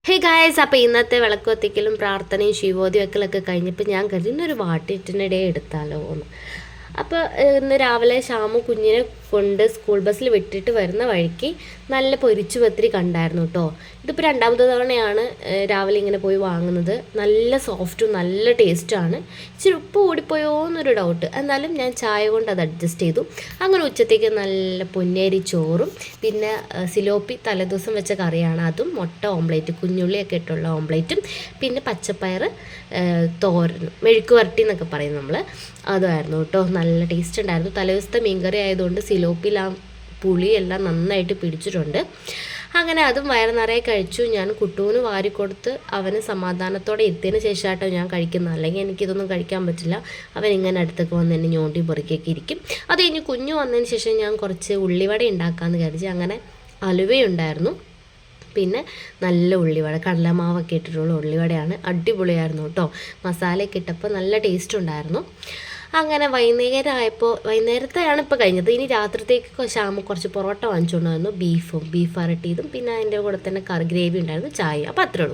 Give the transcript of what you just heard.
Hey guys, അപ്പോൾ ഇന്നത്തെ വിളക്ക് കത്തിക്കലും പ്രാർത്ഥനയും ശിവോതി വെക്കലൊക്കെ കഴിഞ്ഞപ്പോൾ ഞാൻ കരുതി ഇന്നൊരു വാട്ടിറ്റിനിടെ എടുത്താലോ എന്ന്. അപ്പോൾ ഇന്ന് രാവിലെ ശ്യാമു കുഞ്ഞിനെ കൊണ്ട് സ്കൂൾ ബസ്സിൽ വിട്ടിട്ട് വരുന്ന വഴിക്ക് നല്ല പൊരിച്ചു പത്തിരി കണ്ടായിരുന്നു കേട്ടോ. ഇതിപ്പോൾ രണ്ടാമത്തെ തവണയാണ് രാവിലെ ഇങ്ങനെ പോയി വാങ്ങുന്നത്. നല്ല സോഫ്റ്റും നല്ല ടേസ്റ്റാണ്. ഇച്ചിരി ഉപ്പ് കൂടിപ്പോയോ എന്നൊരു ഡൗട്ട്, എന്നാലും ഞാൻ ചായ കൊണ്ട് അത് അഡ്ജസ്റ്റ് ചെയ്തു. അങ്ങനെ ഉച്ചത്തേക്ക് നല്ല പൊന്നേരി ചോറും പിന്നെ സിലോപ്പി തലേദിവസം വെച്ച കറിയാണ്, അതും മുട്ട ഓംലേറ്റ് കുഞ്ഞുള്ളിയൊക്കെ ഇട്ടുള്ള ഓംലേറ്റും പിന്നെ പച്ചപ്പയർ തോരനും മെഴുക്ക് വരട്ടി എന്നൊക്കെ പറയും നമ്മൾ, അതുമായിരുന്നു കേട്ടോ. നല്ല ടേസ്റ്റ് ഉണ്ടായിരുന്നു. തലേദിവസത്തെ മീൻകറി ആയതുകൊണ്ട് സിലോപ്പിൽ ആ പുളിയെല്ലാം നന്നായിട്ട് പിടിച്ചിട്ടുണ്ട്. അങ്ങനെ അതും വയറ് നിറയെ കഴിച്ചു. ഞാൻ കുട്ടുവിന് വാരിക്കൊടുത്ത് അവന് സമാധാനത്തോടെ എത്തിയതിന് ശേഷമായിട്ടോ ഞാൻ കഴിക്കുന്നത്, അല്ലെങ്കിൽ എനിക്കിതൊന്നും കഴിക്കാൻ പറ്റില്ല. അവൻ ഇങ്ങനെ അടുത്തൊക്കെ വന്ന് എന്നെ ഞോണ്ടി പൊറുക്കിയൊക്കെ ഇരിക്കും. അത് കഴിഞ്ഞ് കുഞ്ഞു വന്നതിന് ശേഷം ഞാൻ കുറച്ച് ഉള്ളിവട ഉണ്ടാക്കാമെന്ന് കരുതി. അങ്ങനെ അലുവയുണ്ടായിരുന്നു, പിന്നെ നല്ല ഉള്ളിവട കടലമാവൊക്കെ ഇട്ടിട്ടുള്ള ഉള്ളിവടയാണ്. അടിപൊളിയായിരുന്നു കേട്ടോ. മസാലയൊക്കെ ഇട്ടപ്പോൾ നല്ല ടേസ്റ്റ് ഉണ്ടായിരുന്നു. അങ്ങനെ വൈകുന്നേരത്തെയാണ് ഇപ്പോൾ കഴിഞ്ഞത്. ഇനി രാത്രിത്തേക്ക് ശ്യാമു കുറച്ച് പൊറോട്ട വാങ്ങിച്ചുകൊണ്ടായിരുന്നു, ബീഫ് വരട്ടിയതും പിന്നെ അതിൻ്റെ കൂടെ തന്നെ കറി ഗ്രേവി ഉണ്ടായിരുന്നു, ചായ. അപ്പോൾ അത്രേ ഉള്ളൂ.